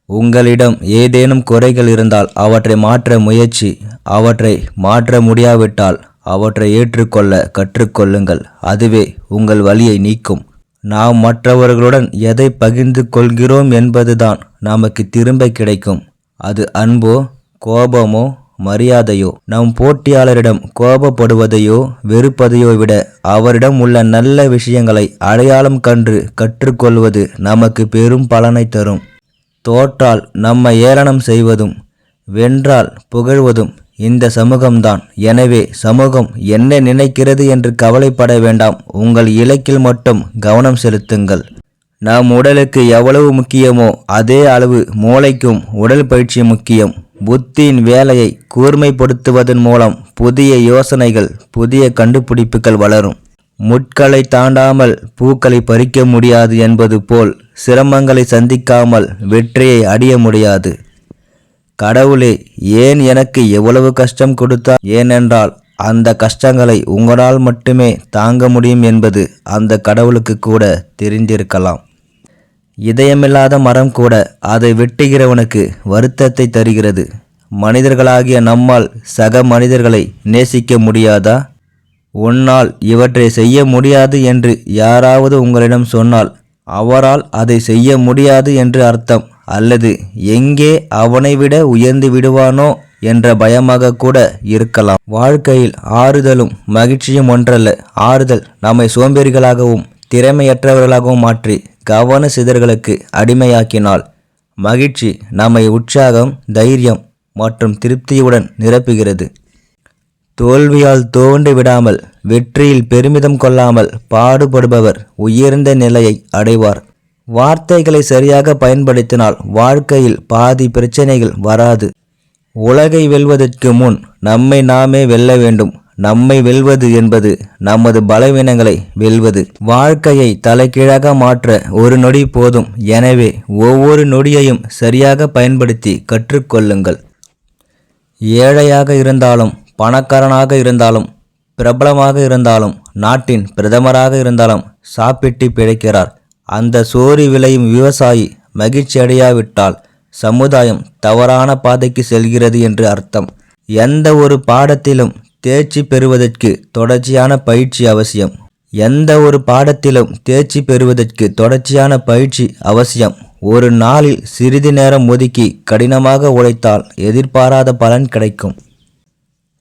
உங்களிடம் ஏதேனும் குறைகள் இருந்தால் அவற்றை மாற்ற முயற்சி, அவற்றை மாற்ற முடியாவிட்டால் அவற்றை ஏற்றுக்கொள்ள கற்றுக்கொள்ளுங்கள். அதுவே உங்கள் வலியை நீக்கும். நாம் மற்றவர்களுடன் எதை பகிர்ந்து கொள்கிறோம் என்பதுதான் நமக்கு திரும்ப கிடைக்கும். அது அன்போ, கோபமோ, மரியாதையோ. நம் போட்டியாளரிடம் கோபப்படுவதையோ வெறுப்பதையோ விட அவரிடம் உள்ள நல்ல விஷயங்களை அடையாளம் கண்டு கற்றுக்கொள்வது நமக்கு பெரும் பலனை தரும். தோற்றால் நம்மை ஏளனம் செய்வதும் வென்றால் புகழ்வதும் இந்த சமூகம்தான். எனவே சமூகம் என்ன நினைக்கிறது என்று கவலைப்பட வேண்டாம். உங்கள் இலக்கில் மட்டும் கவனம் செலுத்துங்கள். நம் உடலுக்கு எவ்வளவு முக்கியமோ அதே அளவு மூளைக்கும் உடல் பயிற்சி முக்கியம். புத்தியின் வேலையை கூர்மைப்படுத்துவதன் மூலம் புதிய யோசனைகள், புதிய கண்டுபிடிப்புகள் வளரும். முட்களை தாண்டாமல் பூக்களை பறிக்க முடியாது என்பது போல் சிரமங்களை சந்திக்காமல் வெற்றியை அடைய முடியாது. கடவுளே, ஏன் எனக்கு எவ்வளவு கஷ்டம் கொடுத்தார்? ஏனென்றால் அந்த கஷ்டங்களை உங்களால் மட்டுமே தாங்க முடியும் என்பது அந்த கடவுளுக்கு கூட தெரிந்திருக்கலாம். இதயமில்லாத மரம் கூட அதை வெட்டுகிறவனுக்கு வருத்தத்தை தருகிறது. மனிதர்களாகிய நம்மால் சக மனிதர்களை நேசிக்க முடியாதா? உன்னால் இவற்றை செய்ய முடியாது என்று யாராவது உங்களிடம் சொன்னால் அவரால் அதை செய்ய முடியாது என்று அர்த்தம். அல்லது எங்கே அவனை விட உயர்ந்து விடுவானோ என்ற பயமாக கூட இருக்கலாம். வாழ்க்கையில் ஆறுதலும் மகிழ்ச்சியும் ஒன்றல்ல. ஆறுதல் நம்மை சோம்பேறிகளாகவும் திறமையற்றவர்களாகவும் மாற்றி கவன சிதறல்களுக்கு அடிமையாக்கினால், மகிழ்ச்சி நம்மை உற்சாகம், தைரியம் மற்றும் திருப்தியுடன் நிரப்புகிறது. தோல்வியால் துவண்டு விடாமல், வெற்றியில் பெருமிதம் கொள்ளாமல் பாடுபடுபவர் உயர்ந்த நிலையை அடைவார். வார்த்தைகளை சரியாக பயன்படுத்தினால் வாழ்க்கையில் பாதி பிரச்சனைகள் வராது. உலகை வெல்வதற்கு முன் நம்மை நாமே வெல்ல வேண்டும். நம்மை வெல்வது என்பது நமது பலவீனங்களை வெல்வது. வாழ்க்கையை தலைகீழாக மாற்ற ஒரு நொடி போதும். எனவே ஒவ்வொரு நொடியையும் சரியாக பயன்படுத்தி கற்றுக்கொள்ளுங்கள். ஏழையாக இருந்தாலும், பணக்காரனாக இருந்தாலும், பிரபலமாக இருந்தாலும், நாட்டின் பிரதமராக இருந்தாலும் சாப்பிட்டு பிழைக்கிறார். அந்த சோறு விளையும் விவசாயி மகிழ்ச்சி அடையாவிட்டால் சமுதாயம் தவறான பாதைக்கு செல்கிறது என்று அர்த்தம். எந்த ஒரு பாடத்திலும் தேர்ச்சி பெறுவதற்கு தொடர்ச்சியான பயிற்சி அவசியம். ஒரு நாளில் சிறிது நேரம் ஒதுக்கி கடினமாக உழைத்தால் எதிர்பாராத பலன் கிடைக்கும்.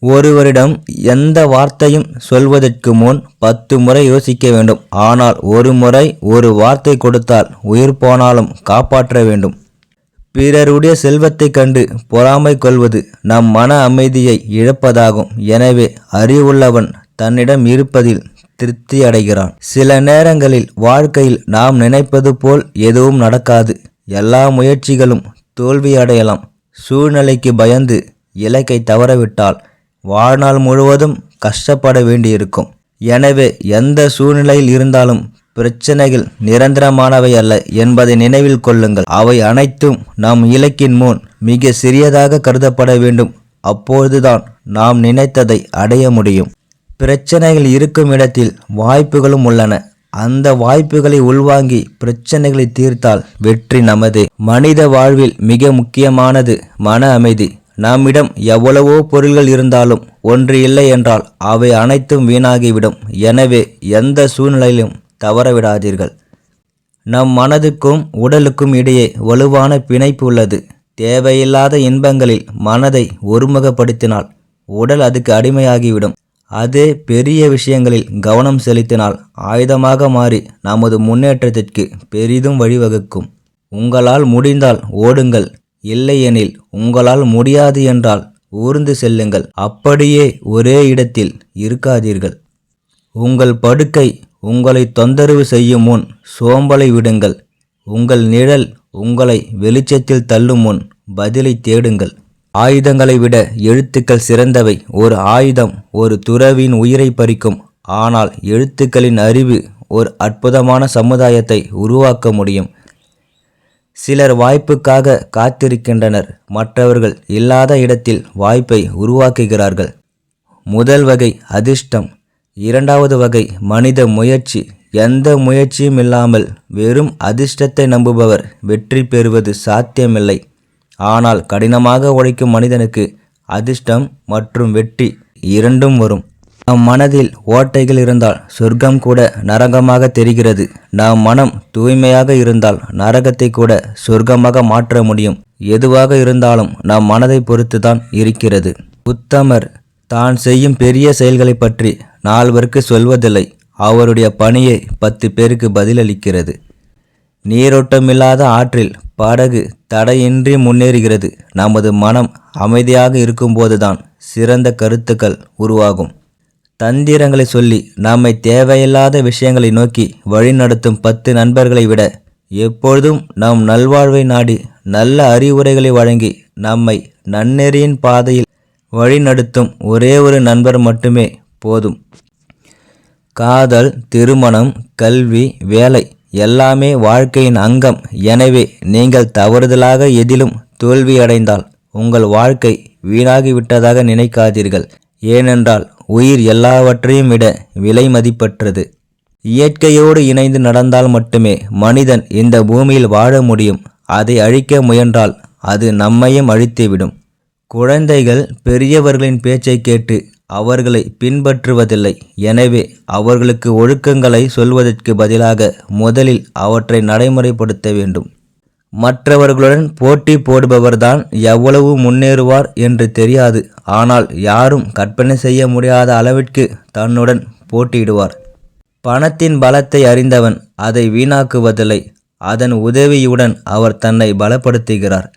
ஒருவரிடம் எந்த வார்த்தையும் சொல்வதற்கு முன் 10 முறை யோசிக்க வேண்டும். ஆனால் ஒரு முறை ஒரு வார்த்தை கொடுத்தால் உயிர் போனாலும் காப்பாற்ற வேண்டும். பிறருடைய செல்வத்தை கண்டு பொறாமை கொள்வது நம் மன அமைதியை இழப்பதாகும். எனவே அறிவுள்ளவன் தன்னிடம் இருப்பதில் திருப்தி அடைகிறான். சில நேரங்களில் வாழ்க்கையில் நாம் நினைப்பது போல் எதுவும் நடக்காது. எல்லா முயற்சிகளும் தோல்வி அடையலாம். சூழ்நிலைக்கு பயந்து இலக்கை தவறவிட்டால் வாழ்நாள் முழுவதும் கஷ்டப்பட வேண்டியிருக்கும். எனவே எந்த சூழ்நிலையில் இருந்தாலும் பிரச்சனைகள் நிரந்தரமானவை அல்ல என்பதை நினைவில் கொள்ளுங்கள். அவை அனைத்தும் நம் இலக்கின் முன் மிக சிறியதாக கருதப்பட வேண்டும். அப்பொழுதுதான் நாம் நினைத்ததை அடைய முடியும். பிரச்சனைகள் இருக்கும் இடத்தில் வாய்ப்புகளும் உள்ளன. அந்த வாய்ப்புகளை உள்வாங்கி பிரச்சனைகளை தீர்த்தால் வெற்றி நமதே. மனித வாழ்வில் மிக முக்கியமானது மன அமைதி. நம்மிடம் எவ்வளவோ பொருள்கள் இருந்தாலும் ஒன்று இல்லை என்றால் அவை அனைத்தும் வீணாகிவிடும். எனவே எந்த சூழ்நிலையிலும் தவறவிடாதீர்கள். நம் மனதுக்கும் உடலுக்கும் இடையே வலுவான பிணைப்பு உள்ளது. தேவையில்லாத இன்பங்களில் மனதை ஒருமுகப்படுத்தினால் உடல் அதுக்கு அடிமையாகிவிடும். அதே பெரிய விஷயங்களில் கவனம் செலுத்தினால் ஆயுதமாக மாறி நமது முன்னேற்றத்திற்கு பெரிதும் வழிவகுக்கும். உங்களால் முடிந்தால் ஓடுங்கள். இல்லையெனில் உங்களால் முடியாது என்றால் ஊர்ந்து செல்லுங்கள். அப்படியே ஒரே இடத்தில் இருக்காதீர்கள். உங்கள் படுக்கை உங்களை தொந்தரவு செய்யும் முன் சோம்பலை விடுங்கள். உங்கள் நிழல் உங்களை வெளிச்சத்தில் தள்ளும் முன் பதிலை தேடுங்கள். ஆயுதங்களை விட எழுத்துக்கள் சிறந்தவை. ஒரு ஆயுதம் ஒரு துறவியின் உயிரை பறிக்கும். ஆனால் எழுத்துக்களின் அறிவு ஒரு அற்புதமான சமுதாயத்தை உருவாக்க முடியும். சிலர் வாய்ப்புக்காக காத்திருக்கின்றனர். மற்றவர்கள் இல்லாத இடத்தில் வாய்ப்பை உருவாக்குகிறார்கள். முதல் வகை அதிர்ஷ்டம், இரண்டாவது வகை மனித முயற்சி, எந்த முயற்சியும் இல்லாமல் வெறும் அதிர்ஷ்டத்தை நம்புபவர் வெற்றி பெறுவது சாத்தியமில்லை. ஆனால் கடினமாக உழைக்கும் மனிதனுக்கு அதிர்ஷ்டம் மற்றும் வெற்றி இரண்டும் வரும். நம் மனதில் ஓட்டைகள் இருந்தால் சொர்க்கம் கூட நரகமாக தெரிகிறது. நம் மனம் தூய்மையாக இருந்தால் நரகத்தை கூட சொர்க்கமாக மாற்ற முடியும். எதுவாக இருந்தாலும் நம் மனதை பொறுத்துதான் இருக்கிறது. உத்தமர் தான் செய்யும் பெரிய செயல்களை பற்றி 4 பேருக்கு சொல்வதில்லை. அவருடைய பணியை 10 பேருக்கு பதிலளிக்கிறது. நீரோட்டமில்லாத ஆற்றில் படகு தடையின்றி முன்னேறுகிறது. நமது மனம் அமைதியாக இருக்கும்போதுதான் சிறந்த கருத்துக்கள் உருவாகும். தந்திரங்களை சொல்லி நம்மை தேவையில்லாத விஷயங்களை நோக்கி வழிநடத்தும் 10 நண்பர்களை விட எப்பொழுதும் நம் நல்வாழ்வை நாடி நல்ல அறிவுரைகளை வழங்கி நம்மை நன்னெறியின் பாதையில் வழிநடத்தும் ஒரே ஒரு நண்பர் மட்டுமே போதும். காதல், திருமணம், கல்வி, வேலை எல்லாமே வாழ்க்கையின் அங்கம். எனவே நீங்கள் தவறுதலாக எதிலும் தோல்வியடைந்தால் உங்கள் வாழ்க்கை வீணாகிவிட்டதாக நினைக்காதீர்கள். ஏனென்றால் உயிர் எல்லாவற்றையும் விட விலை மதிப்பற்றது. இயற்கையோடு இணைந்து நடந்தால் மட்டுமே மனிதன் இந்த பூமியில் வாழ முடியும். அதை அழிக்க முயன்றால் அது நம்மையும் அழித்துவிடும். குழந்தைகள் பெரியவர்களின் பேச்சை கேட்டு அவர்களை பின்பற்றுவதில்லை. எனவே அவர்களுக்கு ஒழுக்கங்களை சொல்வதற்கு பதிலாக முதலில் அவற்றை நடைமுறைப்படுத்த வேண்டும். மற்றவர்களுடன் போட்டி போடுபவர்தான் எவ்வளவு முன்னேறுவார் என்று தெரியாது. ஆனால் யாரும் கற்பனை செய்ய முடியாத அளவிற்கு தன்னுடன் போட்டியிடுவார். பணத்தின் பலத்தை அறிந்தவன் அதை வீணாக்குவதில்லை. அதன் உதவியுடன் அவர் தன்னை பலப்படுத்துகிறார்.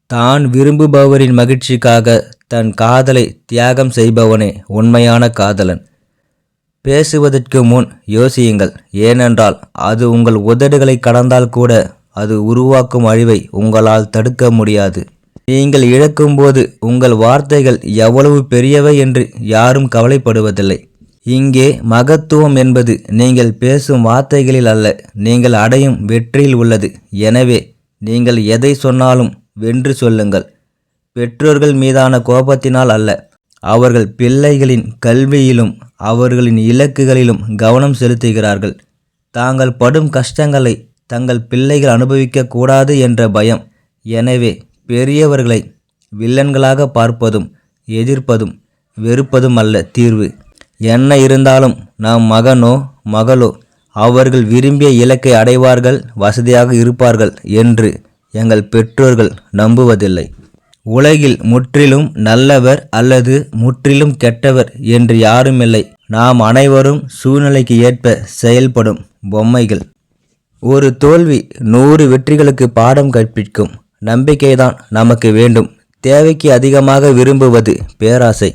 தான் விரும்புபவரின் மகிழ்ச்சிக்காக தன் காதலை தியாகம் செய்பவனே உண்மையான காதலன். பேசுவதற்கு முன் யோசியுங்கள். ஏனென்றால் அது உங்கள் உதடுகளை கடந்தால் கூட அது உருவாக்கும் அழிவை உங்களால் தடுக்க முடியாது. நீங்கள் இழக்கும்போது உங்கள் வார்த்தைகள் எவ்வளவு பெரியவை என்று யாரும் கவலைப்படுவதில்லை. இங்கே மகத்துவம் என்பது நீங்கள் பேசும் வார்த்தைகளில் அல்ல, நீங்கள் அடையும் வெற்றியில் உள்ளது. எனவே நீங்கள் எதை சொன்னாலும் வென்று சொல்லுங்கள். பெற்றோர்கள் மீதான கோபத்தினால் அல்ல, அவர்கள் பிள்ளைகளின் கல்வியிலும் அவர்களின் இலக்குகளிலும் கவனம் செலுத்துகிறார்கள். தாங்கள் படும் கஷ்டங்களை தங்கள் பிள்ளைகள் அனுபவிக்க கூடாது என்ற பயம். எனவே பெரியவர்களை வில்லன்களாக பார்ப்பதும் எதிர்ப்பதும் வெறுப்பதும் அல்ல தீர்வு. என்ன இருந்தாலும் நம் மகனோ மகளோ அவர்கள் விரும்பிய இலக்கை அடைவார்கள், வசதியாக இருப்பார்கள் என்று எங்கள் பெற்றோர்கள் நம்புவதில்லை. உலகில் முற்றிலும் நல்லவர் அல்லது முற்றிலும் கெட்டவர் என்று யாருமில்லை. நாம் அனைவரும் சூழ்நிலைக்கு ஏற்ப செயல்படும் பொம்மைகள். ஒரு தோல்வி 100 வெற்றிகளுக்கு பாடம் கற்பிக்கும். நம்பிக்கைதான் நமக்கு வேண்டும். தேவைக்கு அதிகமாக விரும்புவது பேராசை.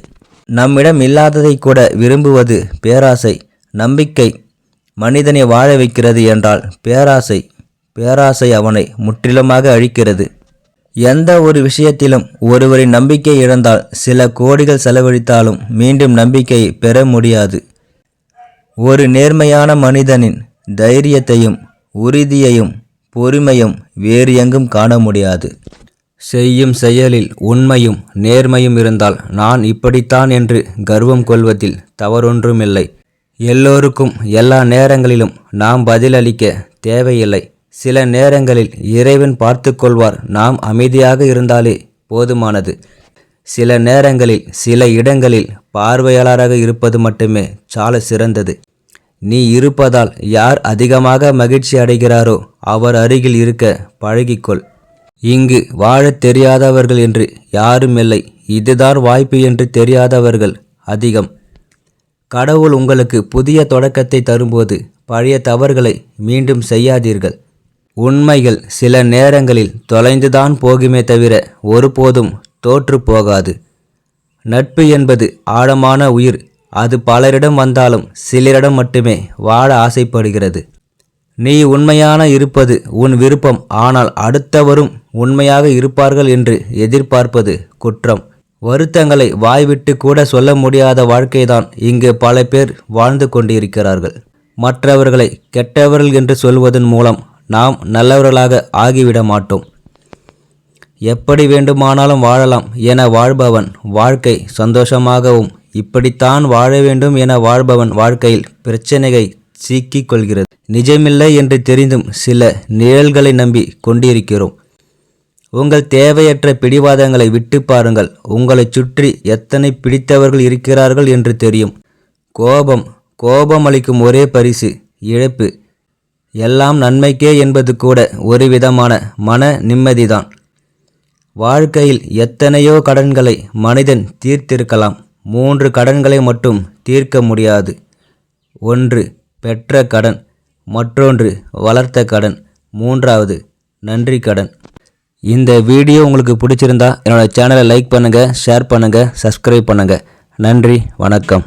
நம்மிடம் இல்லாததை கூட விரும்புவது பேராசை. நம்பிக்கை மனிதனை வாழ வைக்கிறது என்றால் பேராசை அவனை முற்றிலுமாக அழிக்கிறது. எந்த ஒரு விஷயத்திலும் ஒருவரின் நம்பிக்கை இழந்தால் சில கோடிகள் செலவழித்தாலும் மீண்டும் நம்பிக்கையை பெற முடியாது. ஒரு நேர்மையான மனிதனின் தைரியத்தையும் உறுதியையும் பொறுமையும் வேறு எங்கும் காண முடியாது. செய்யும் செயலில் உண்மையும் நேர்மையும் இருந்தால் நான் இப்படித்தான் என்று கர்வம் கொள்வதில் தவறொன்றுமில்லை. எல்லோருக்கும் எல்லா நேரங்களிலும் நாம் பதிலளிக்க தேவையில்லை. சில நேரங்களில் இறைவன் பார்த்து கொள்வார். நாம் அமைதியாக இருந்தாலே போதுமானது. சில நேரங்களில் சில இடங்களில் பார்வையாளராக இருப்பது மட்டுமே சால சிறந்தது. நீ இருப்பதால் யார் அதிகமாக மகிழ்ச்சி அடைகிறாரோ அவர் அருகில் இருக்க பழகிக்கொள். இங்கு வாழத் தெரியாதவர்கள் என்று யாரும் இல்லை. இதுதான் வாய்ப்பு என்று தெரியாதவர்கள் அதிகம். கடவுள் உங்களுக்கு புதிய தொடக்கத்தை தரும்போது பழைய தவறுகளை மீண்டும் செய்யாதீர்கள். உண்மைகள் சில நேரங்களில் தொலைந்துதான் போகுமே தவிர ஒருபோதும் தோற்று போகாது. நட்பு என்பது ஆழமான உயிர். அது பலரிடம் வந்தாலும் சிலரிடம் மட்டுமே வாழ ஆசைப்படுகிறது. நீ உண்மையான இருப்பது உன் விருப்பம். ஆனால் அடுத்தவரும் உண்மையாக இருப்பார்கள் என்று எதிர்பார்ப்பது குற்றம். வருத்தங்களை வாய்விட்டு கூட சொல்ல முடியாத வாழ்க்கைதான் இங்கு பல பேர் வாழ்ந்து கொண்டிருக்கிறார்கள். மற்றவர்களை கெட்டவர்கள் என்று சொல்வதன் மூலம் நாம் நல்லவர்களாக ஆகிவிட மாட்டோம். எப்படி வேண்டுமானாலும் வாழலாம் என வாழ்பவன் வாழ்க்கை சந்தோஷமாகவும், இப்படித்தான் வாழ வேண்டும் என வாழ்பவன் வாழ்க்கையில் பிரச்சனையை சிக்கிக் கொள்கிறது. நிஜமில்லை என்று தெரிந்தும் சில நிழல்களை நம்பி கொண்டிருக்கிறோம். உங்கள் தேவையற்ற பிடிவாதங்களை விட்டு பாருங்கள். உங்களைச் சுற்றி எத்தனை பிடித்தவர்கள் இருக்கிறார்கள் என்று தெரியும். கோபம் அளிக்கும் ஒரே பரிசு இழப்பு. எல்லாம் நன்மைக்கே என்பது கூட ஒரு விதமான மன நிம்மதிதான். வாழ்க்கையில் எத்தனையோ கடன்களை மனிதன் தீர்த்திருக்கலாம். 3 கடன்களை மட்டும் தீர்க்க முடியாது. 1 பெற்ற கடன், மற்றொன்று வளர்த்த கடன், 3வது நன்றி கடன். இந்த வீடியோ உங்களுக்கு பிடிச்சிருந்தா என்னோட சேனலை லைக் பண்ணுங்கள், ஷேர் பண்ணுங்கள், சப்ஸ்கிரைப் பண்ணுங்கள். நன்றி, வணக்கம்.